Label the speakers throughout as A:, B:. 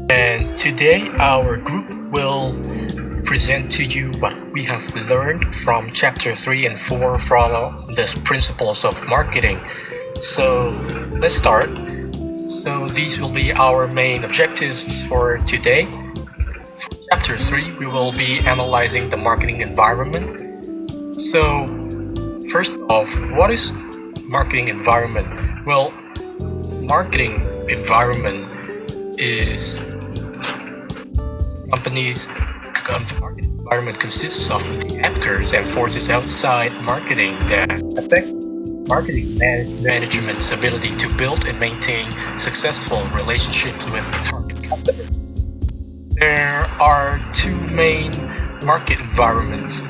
A: And today our group will present to you what we have learned from chapter 3 and 4 from the principles of marketing. So let's start. So these will be our main objectives for today. For chapter 3, we will be analyzing the marketing environment. So first off, what is marketing environment? Well, marketing environment is companies. The marketing environment consists of the actors and forces outside marketing that affect marketing management's ability to build and maintain successful relationships with target customers. There are two main marketing environments.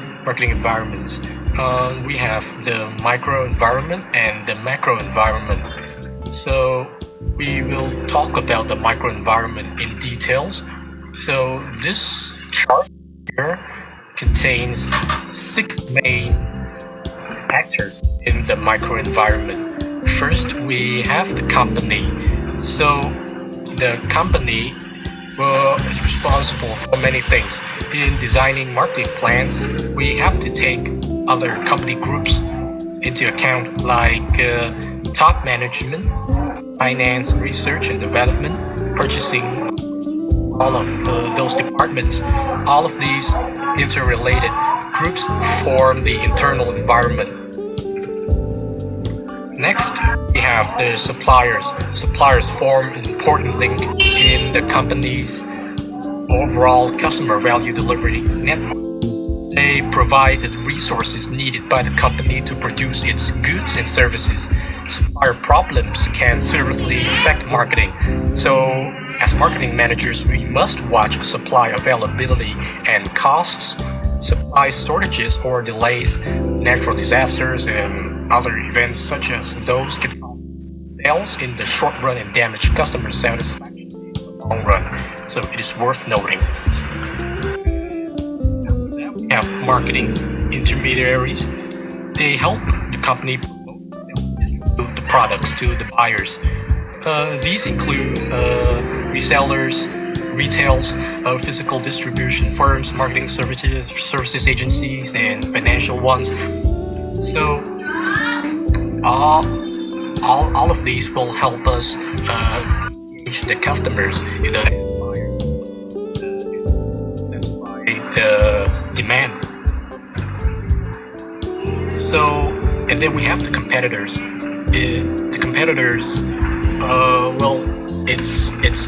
A: We have the micro environment and the macro environment. So we will talk about the micro environment in details. So this chart here contains 6 main actors in the microenvironment. First, we have the company. So the company is responsible for many things. In designing marketing plans, we have to take other company groups into account, like top management, finance, research and development, purchasing, all of those departments. All of these interrelated groups form the internal environment. Next, we have the suppliers. Suppliers form an important link in the company's overall customer value delivery network. They provide the resources needed by the company to produce its goods and services. Supplier problems can seriously affect marketing. So, as marketing managers, we must watch supply availability and costs, supply shortages or delays, natural disasters, and other events such as those can cause sales in the short run and damage customer satisfaction in the long run. So it is worth noting. We have marketing intermediaries. They help the company promote the products to the buyers. These include resellers, retails, physical distribution firms, marketing services agencies, and financial ones. So all of these will help us reach the customers, the buyers, satisfy the demand. So, and then we have the competitors. The competitors. It's obvious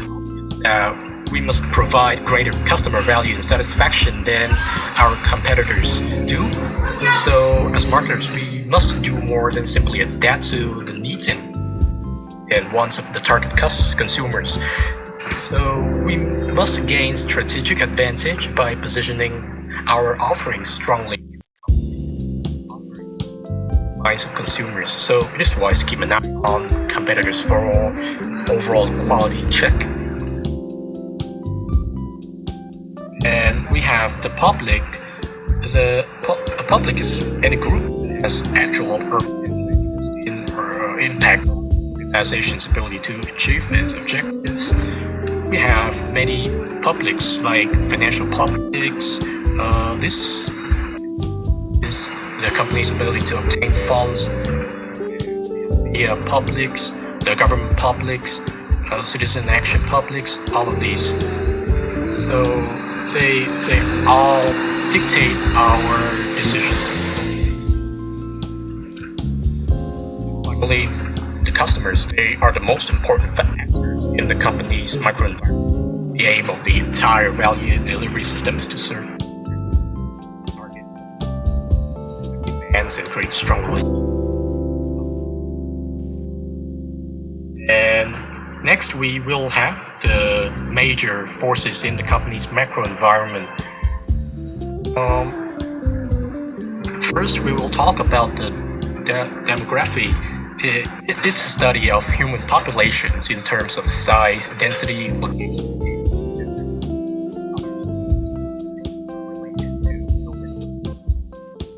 A: that we must provide greater customer value and satisfaction than our competitors do. So, as marketers, we must do more than simply adapt to the needs and wants of the target consumers. So, we must gain strategic advantage by positioning our offerings strongly minds of consumers. So it is wise to keep an eye on competitors for overall quality check. And we have the public. The public is any group that has actual impact on the organization's ability to achieve its objectives. We have many publics like financial publics. This is the company's ability to obtain funds, the publics, the government publics, citizen action publics, all of these. So they all dictate our decisions. Finally, the customers, they are the most important factors in the company's microenvironment. The aim of the entire value delivery system is to serve and create strong relationships. And next, we will have the major forces in the company's macro environment. First, we will talk about the demography. It's a study of human populations in terms of size, density, location.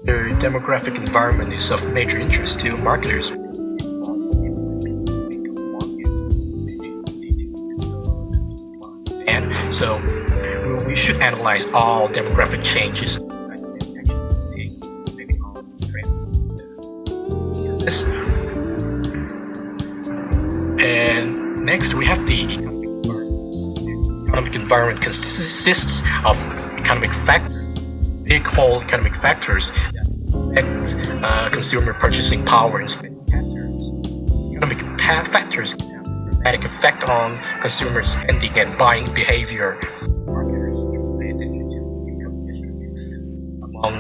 A: The demographic environment is of major interest to marketers. can. So we should analyze all demographic changes and next we have the economic environment consists of economic factors. They call economic factors that affect consumer purchasing power and spending patterns. Economic factors can have a dramatic effect on consumer spending and buying behavior. Marketers can pay attention to income distribution among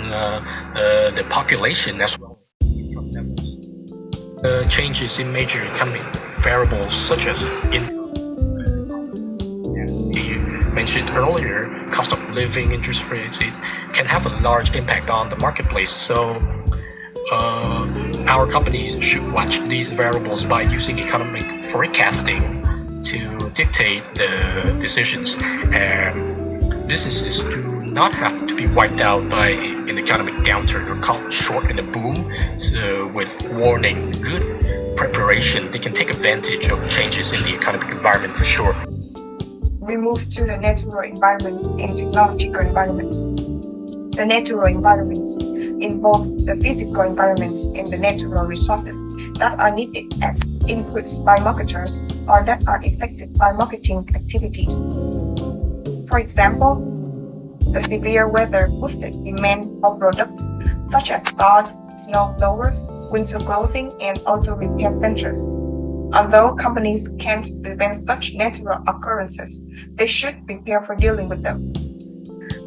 A: the population as well as income levels. Changes in major economic variables such as income, mentioned earlier, cost of living, interest rates, it can have a large impact on the marketplace. So our companies should watch these variables by using economic forecasting to dictate the decisions. And businesses do not have to be wiped out by an economic downturn or caught short in a boom. So with warning, good preparation, they can take advantage of changes in the economic environment for sure.
B: We move to the natural environments and technological environments. The natural environments involves the physical environment and the natural resources that are needed as inputs by marketers or that are affected by marketing activities. For example, the severe weather boosted demand for products such as salt, snow blowers, winter clothing, and auto repair centers. Although companies can't prevent such natural occurrences, they should prepare for dealing with them.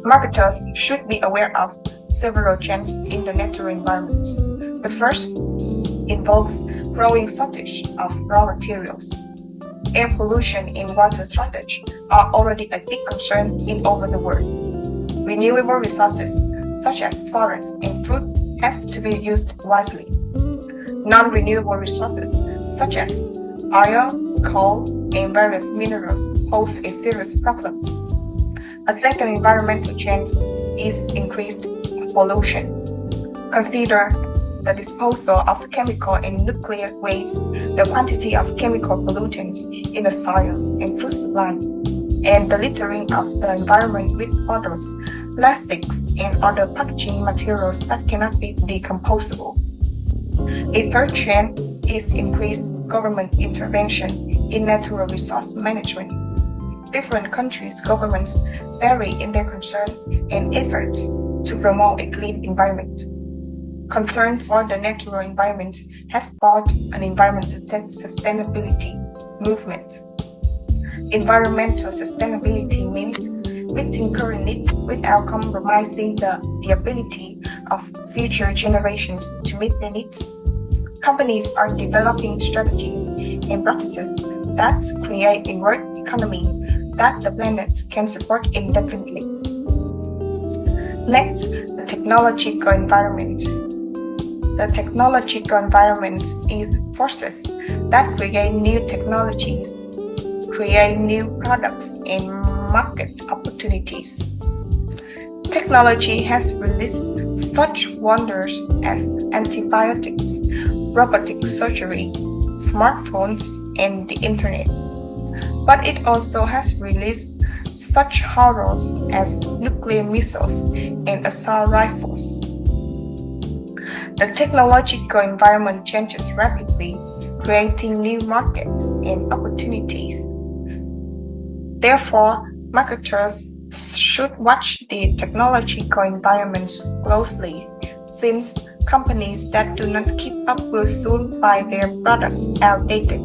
B: Marketers should be aware of several trends in the natural environment. The first involves growing shortage of raw materials. Air pollution and water shortage are already a big concern in over the world. Renewable resources such as forests and fruit have to be used wisely. Non-renewable resources such as oil, coal, and various minerals pose a serious problem. A second environmental change is increased pollution. Consider the disposal of chemical and nuclear waste, the quantity of chemical pollutants in the soil and food supply, and the littering of the environment with bottles, plastics, and other packaging materials that cannot be decomposable. A third trend is increased government intervention in natural resource management. Different countries' governments vary in their concern and efforts to promote a clean environment. Concern for the natural environment has sparked an environmental sustainability movement. Environmental sustainability means meeting current needs without compromising the ability of future generations to meet their needs. Companies are developing strategies and practices that create a world economy that the planet can support indefinitely. Next, the technological environment. The technological environment is forces that create new technologies, create new products and market opportunities. Technology has released such wonders as antibiotics, robotic surgery, smartphones, and the internet. But it also has released such horrors as nuclear missiles and assault rifles. The technological environment changes rapidly, creating new markets and opportunities. Therefore, marketers should watch the technological environments closely, since companies that do not keep up will soon find their products outdated.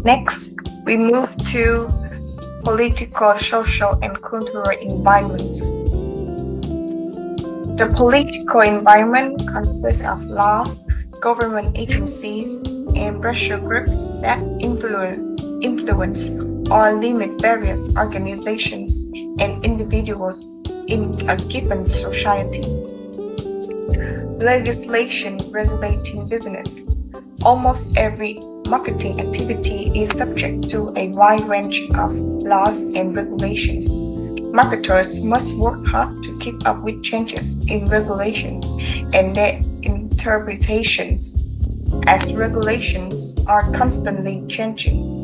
B: Next, we move to political, social, and cultural environments. The political environment consists of laws, government agencies, and pressure groups that influence or limit various organizations and individuals in a given society. Legislation regulating business. Almost every marketing activity is subject to a wide range of laws and regulations. Marketers must work hard to keep up with changes in regulations and their interpretations, as regulations are constantly changing.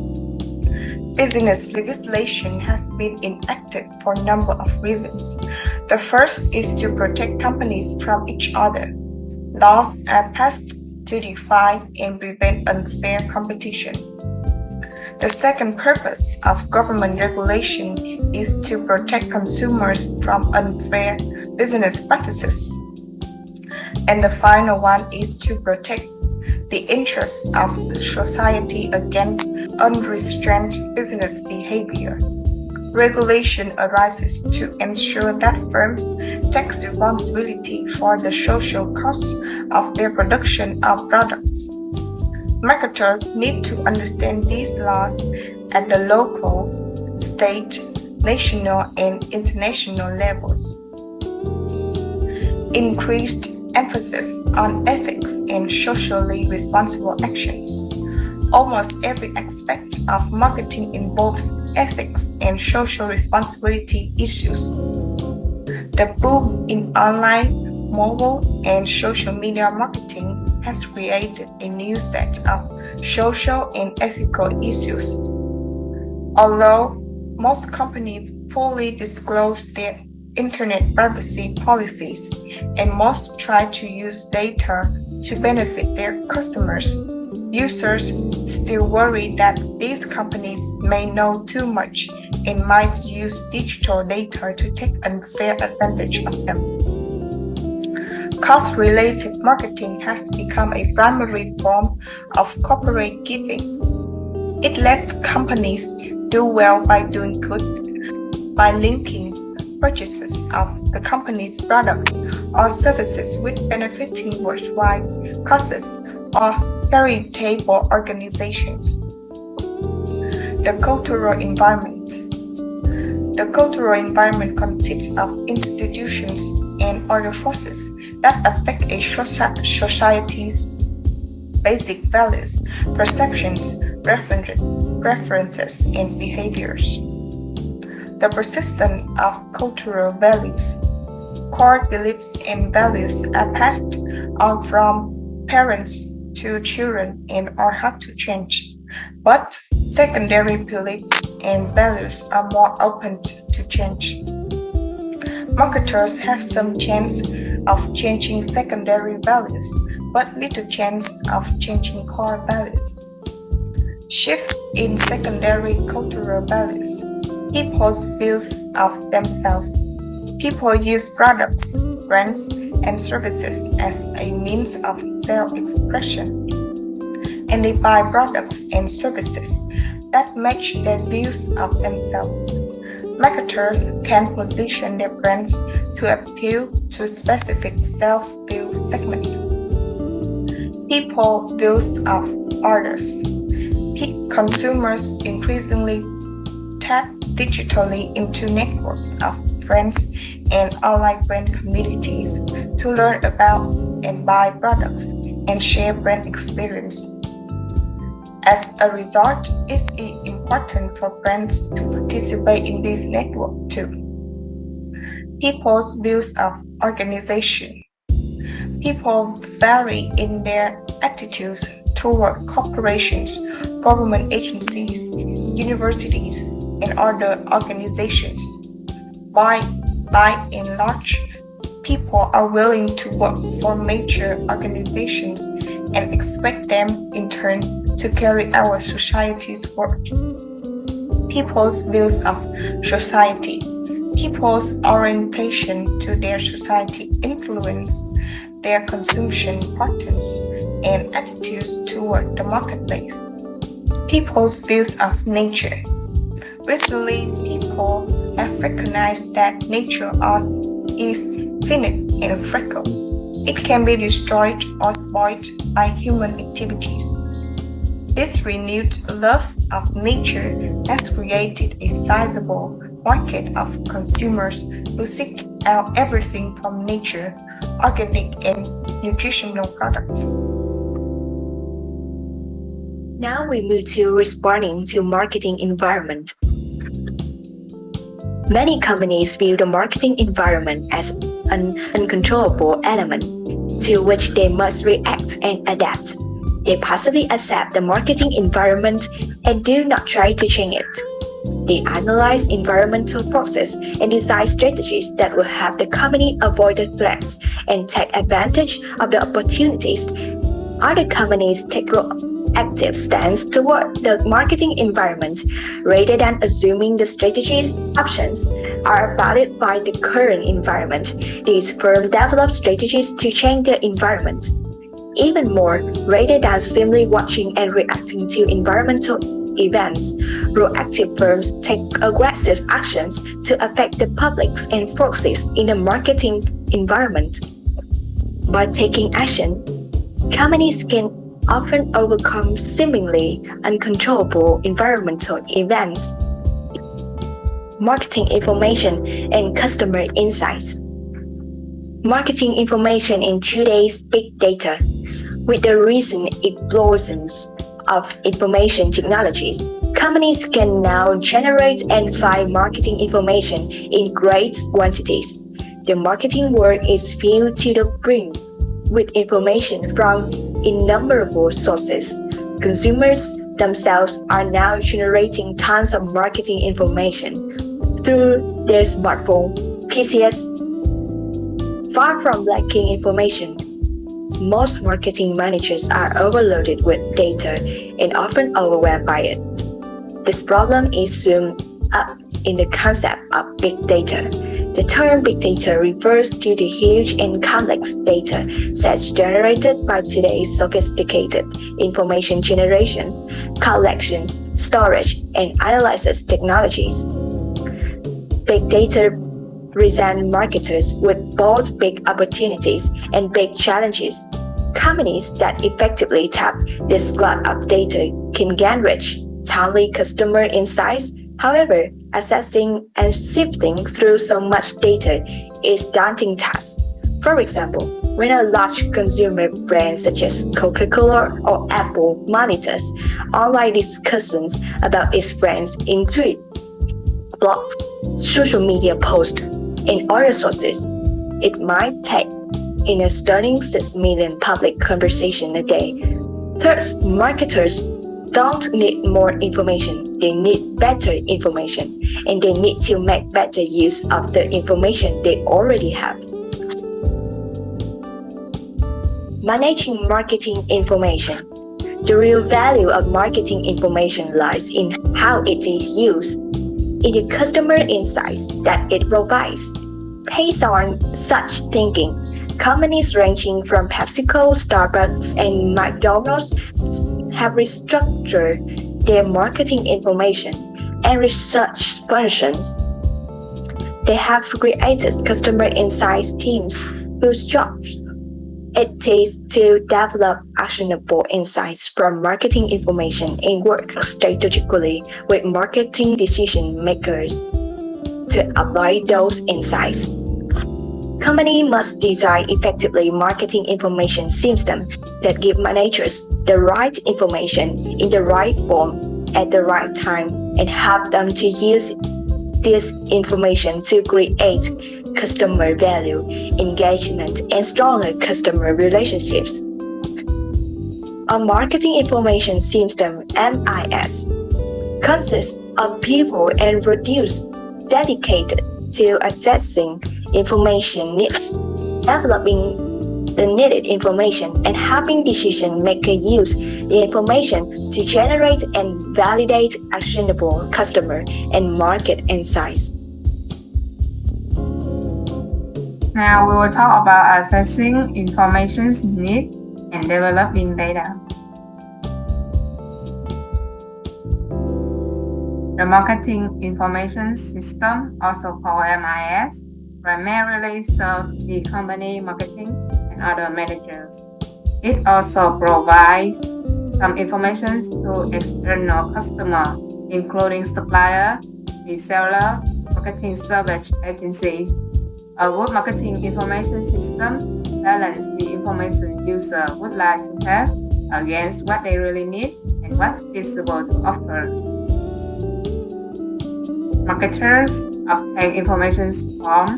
B: Business legislation has been enacted for a number of reasons. The first is to protect companies from each other. Laws are passed to define and prevent unfair competition. The second purpose of government regulation is to protect consumers from unfair business practices. And the final one is to protect the interests of society against unrestrained business behavior. Regulation arises to ensure that firms take responsibility for the social costs of their production of products. Marketers need to understand these laws at the local, state, national, and international levels. Increased emphasis on ethics and socially responsible actions. Almost every aspect of marketing involves ethics and social responsibility issues. The boom in online, mobile, and social media marketing has created a new set of social and ethical issues. Although most companies fully disclose their internet privacy policies and most try to use data to benefit their customers, users still worry that these companies may know too much and might use digital data to take unfair advantage of them. Cost-related marketing has become a primary form of corporate giving. It lets companies do well by doing good, by linking purchases of the company's products or services with benefiting worldwide causes or charitable organizations. The cultural environment. The cultural environment consists of institutions and other forces that affect a society's basic values, perceptions, preferences, and behaviors. The persistence of cultural values. Core beliefs and values are passed on from parents to children and are hard to change. But secondary beliefs and values are more open to change. Marketers have some chance of changing secondary values, but little chance of changing core values. Shifts in secondary cultural values. People's views of themselves. People use products, brands, and services as a means of self-expression, and they buy products and services that match their views of themselves. Marketers can position their brands to appeal to specific self-view segments. People views of others. Consumers increasingly tap digitally into networks of friends and online brand communities to learn about and buy products and share brand experience. As a result, it's important for brands to participate in this network too. People's views of organization. People vary in their attitudes toward corporations, government agencies, universities, and other organizations. By and large, people are willing to work for major organizations and expect them in turn to carry our society's work. People's views of society. People's orientation to their society influence their consumption patterns and attitudes toward the marketplace. People's views of nature. Recently, people have recognized that nature is finite and fragile. It can be destroyed or spoiled by human activities. This renewed love of nature has created a sizable market of consumers who seek out everything from nature, organic and nutritional products.
C: Now we move to responding to marketing environment. Many companies view the marketing environment as an uncontrollable element to which they must react and adapt. They passively accept the marketing environment and do not try to change it. They analyze environmental process and design strategies that will help the company avoid the threats and take advantage of the opportunities. Other companies take proactive stance toward the marketing environment rather than assuming the strategies options are valid by the current environment. These firms develop strategies to change the environment. Even more, rather than simply watching and reacting to environmental events, proactive firms take aggressive actions to affect the public and forces in the marketing environment. By taking action, companies can often overcome seemingly uncontrollable environmental events. Marketing information and customer insights. Marketing information in today's big data. With the recent explosion of information technologies, companies can now generate and find marketing information in great quantities. The marketing world is filled to the brim with information from innumerable sources. Consumers themselves are now generating tons of marketing information through their smartphone, PCs. Far from lacking information, most marketing managers are overloaded with data and often overwhelmed by it. This problem is summed up in the concept of big data. The term big data refers to the huge and complex data sets generated by today's sophisticated information generations, collections, storage, and analysis technologies. Big data present marketers with both big opportunities and big challenges. Companies that effectively tap this glut of data can gain rich, timely customer insights. However, accessing and sifting through so much data is a daunting task. For example, when a large consumer brand such as Coca-Cola or Apple monitors online discussions about its brands in tweets, blogs, social media posts, and other sources, it might take in a stunning 6 million public conversations a day. Thus, marketers don't need more information, they need better information, and they need to make better use of the information they already have. Managing marketing information. The real value of marketing information lies in how it is used, in the customer insights that it provides. Based on such thinking, companies ranging from PepsiCo, Starbucks, and McDonald's have restructured their marketing information and research functions. They have created customer insights teams whose job it is to develop actionable insights from marketing information and work strategically with marketing decision makers to apply those insights. Company must design effectively marketing information systems that give managers the right information in the right form at the right time and help them to use this information to create customer value, engagement, and stronger customer relationships. A marketing information system, MIS, consists of people and produce dedicated to assessing information needs, developing the needed information, and helping decision makers use the information to generate and validate actionable customer and market insights.
D: Now we will talk about assessing information's need and developing data. The Marketing Information System, also called MIS, primarily serves the company marketing and other managers. It also provides some information to external customers, including suppliers, resellers, marketing service agencies. A good marketing information system balances the information users would like to have against what they really need and what's feasible to offer. Marketers obtain information from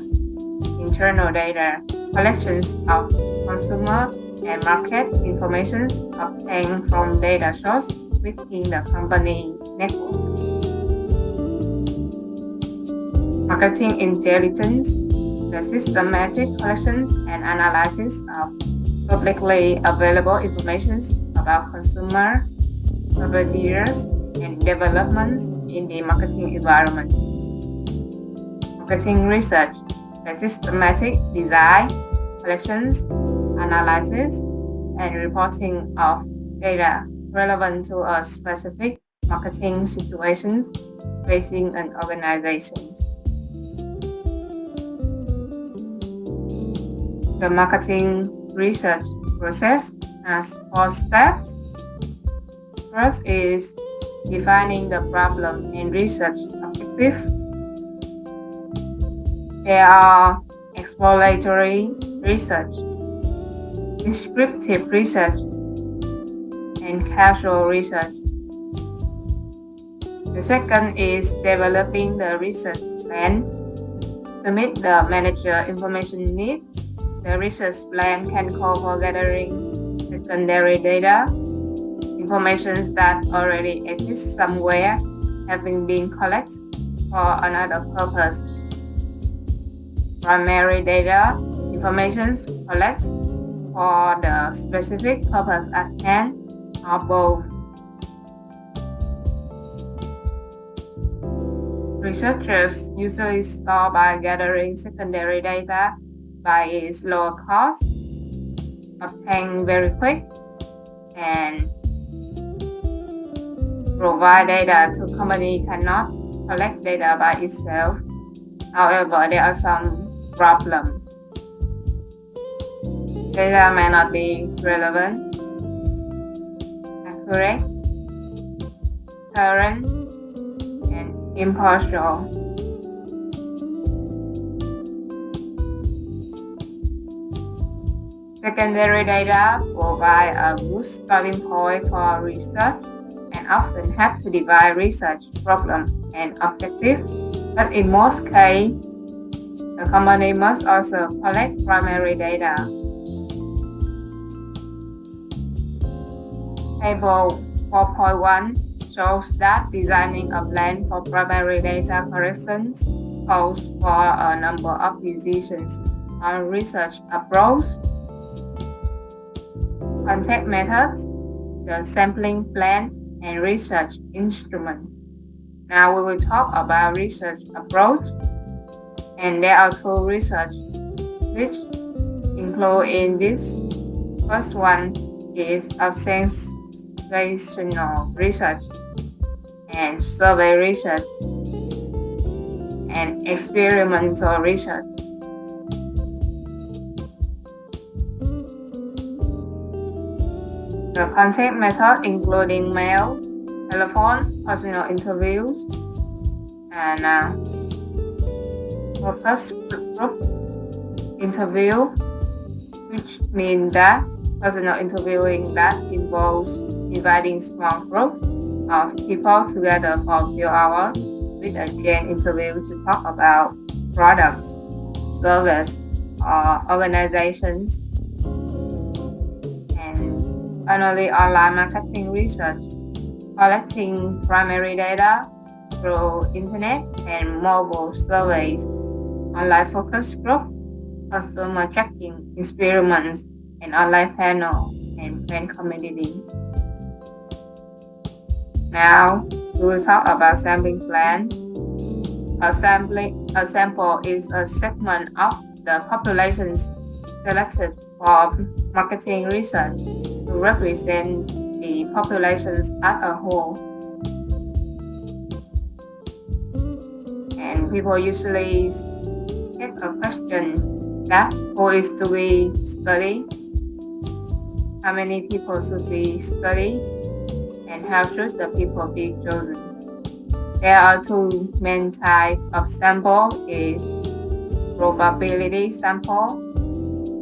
D: internal data, collections of consumer and market information obtained from data sources within the company network. Marketing intelligence, the systematic collections and analysis of publicly available information about consumer behaviors and developments in the marketing environment. Marketing research, the systematic design, collections, analysis, and reporting of data relevant to a specific marketing situations facing an organization. The marketing research process has 4 steps. First is defining the problem and research objective. There are exploratory research, descriptive research, and casual research. The second is developing the research plan to meet the manager information need. The research plan can call for gathering secondary data, information that already exists somewhere, having been collected for another purpose. Primary data, information collected for the specific purpose at hand, or both. Researchers usually start by gathering secondary data by its lower cost, obtained very quick, and provide data to company cannot collect data by itself. However, there are some problems. Data may not be relevant, accurate, current, and impartial. Secondary data provide a good starting point for research and often have to divide research problem and objective, but in most cases, the company must also collect primary data. Table 4.1 shows that designing a plan for primary data collections calls for a number of decisions on research approach, contact methods, the sampling plan, and research instrument. Now we will talk about research approach, and there are 2 research which include in this. First one is observational research and survey research and experimental research. The contact method including mail, telephone, personal interviews, and focus group interview, which means that personal interviewing that involves inviting small group of people together for a few hours with a joint interview to talk about products, service, or organizations. And finally, online marketing research, collecting primary data through internet and mobile surveys, online focus group, customer tracking experiments, and online panel and friend community. Now, we will talk about sampling plan. A sample is a segment of the population selected for marketing research to represent the populations as a whole. And people usually get a question that who is to be studied, how many people should be studied, and how should the people be chosen. There are 2 main types of sample, is probability sample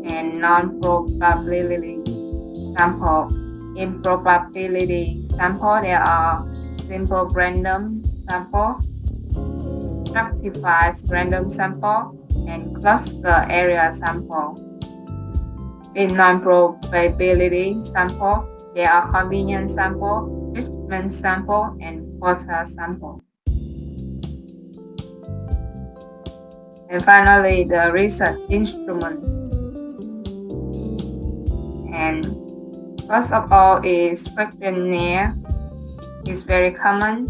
D: and non-probability sample. In probability sample, there are simple random sample, stratified random sample, and cluster area sample. In non-probability sample, there are convenience sample, judgment sample, and quota sample. And finally, the research instrument. And first of all is questionnaire. It's very common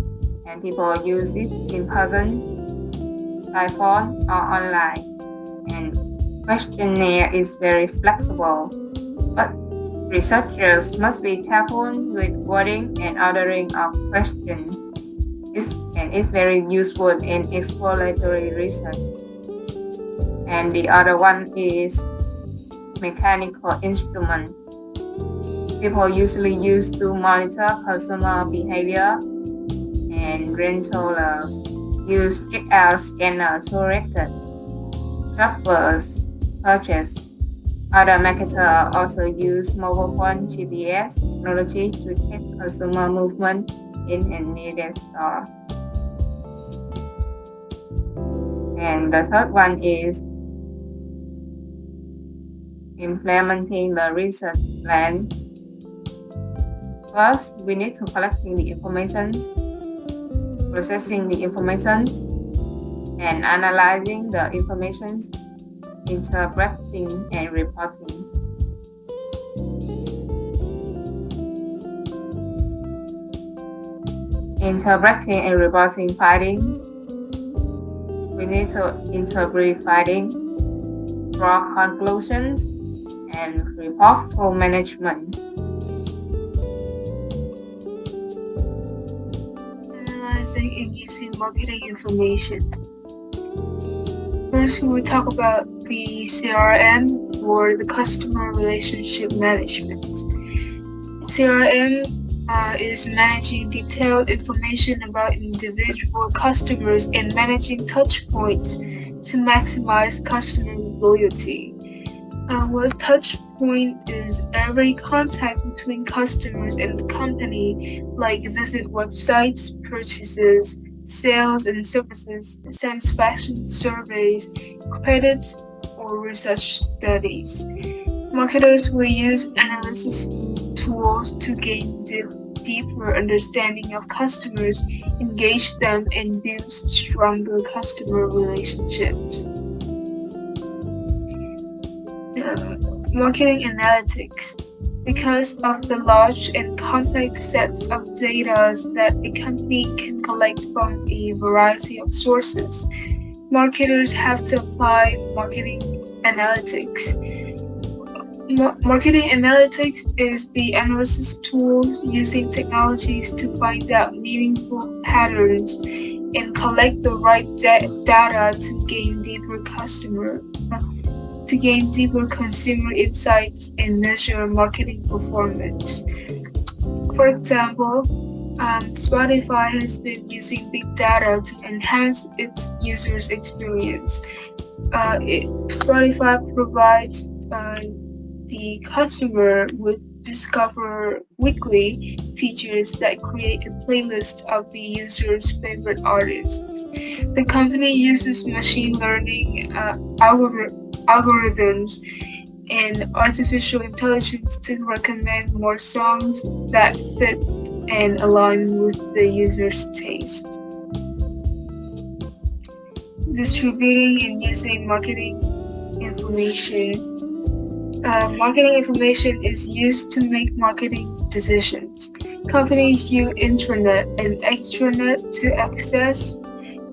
D: and people use it in person, by phone or online. And questionnaire is very flexible, but researchers must be careful with wording and ordering of questions. It's very useful in exploratory research. And the other one is mechanical instrument. People usually use to monitor customer behavior, and retailers use checkout scanner to record shoppers' purchase. Other marketers also use mobile phone GPS technology to check consumer movement in a needed store. And the third one is implementing the research plan. First, we need to collecting the information, processing the information, and analyzing the information, interpreting and reporting. Interpreting and reporting findings. We need to interpret findings, draw conclusions, and report to management.
E: Analyzing and using marketing information. First, we will talk about the CRM, or the Customer Relationship Management. CRM is managing detailed information about individual customers and managing touch points to maximize customer loyalty. What touch point is every contact between customers and the company, like visit websites, purchases, sales and services, satisfaction surveys, credits, or research studies. Marketers will use analysis tools to gain deeper understanding of customers, engage them, and build stronger customer relationships. Marketing analytics. Because of the large and complex sets of data that a company can collect from a variety of sources, marketers have to apply marketing analytics. Marketing analytics is the analysis tools using technologies to find out meaningful patterns and collect the right data to gain deeper consumer insights and measure marketing performance. For example, Spotify has been using big data to enhance its users' experience. Spotify provides the customer with Discover Weekly features that create a playlist of the user's favorite artists. The company uses machine learning algorithms and artificial intelligence to recommend more songs that fit and align with the user's taste. Distributing and using marketing information. Marketing information is used to make marketing decisions. Companies use intranet and extranet to access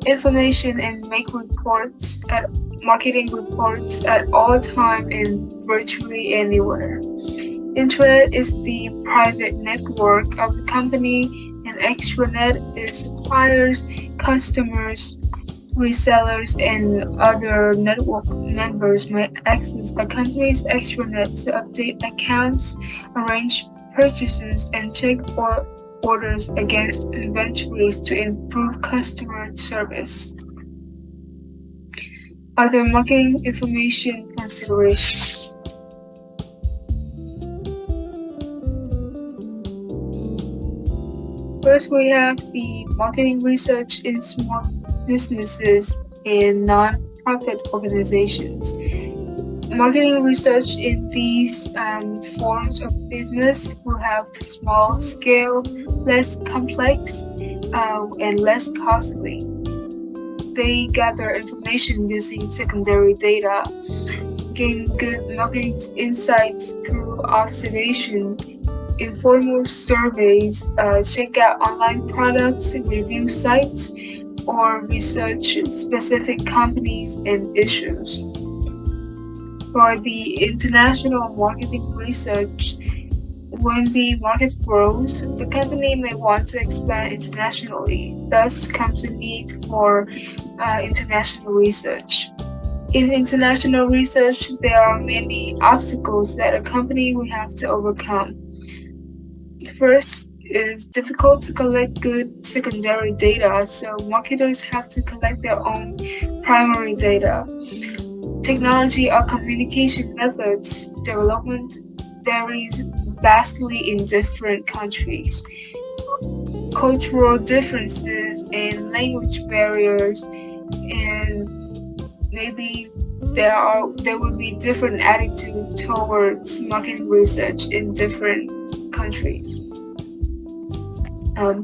E: information and make marketing reports at all time and virtually anywhere. Intranet is the private network of the company, and extranet is suppliers, customers, resellers, and other network members may access the company's extranet to update accounts, arrange purchases, and check orders against inventories to improve customer service. Other marketing information considerations. First, we have the marketing research in small businesses and non-profit organizations. Marketing research in these forms of business will have small scale, less complex, and less costly. They gather information using secondary data, gain good marketing insights through observation, informal surveys, check out online products, review sites, or research specific companies and issues. For the international marketing research, when the market grows, the company may want to expand internationally. Thus comes a need for international research. In international research, there are many obstacles that a company will have to overcome. First, it is difficult to collect good secondary data, so marketers have to collect their own primary data. Technology or communication methods development varies vastly in different countries. Cultural differences and language barriers, and maybe there will be different attitude towards marketing research in different countries.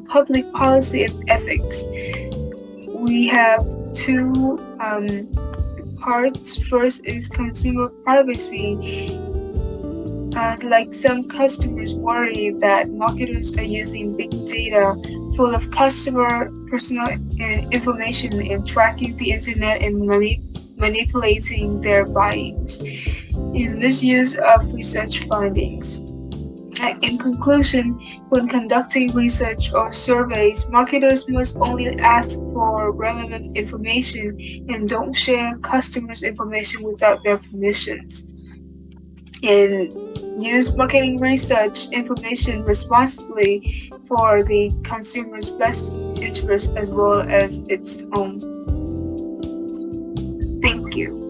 E: Public policy and ethics. We have two parts. First is consumer privacy. Like some customers worry that marketers are using big data full of customer personal information and tracking the internet and manipulating their buyings, and misuse of research findings. In conclusion, when conducting research or surveys, marketers must only ask for relevant information and don't share customers' information without their permissions. And use marketing research information responsibly for the consumer's best interest as well as its own. Thank you.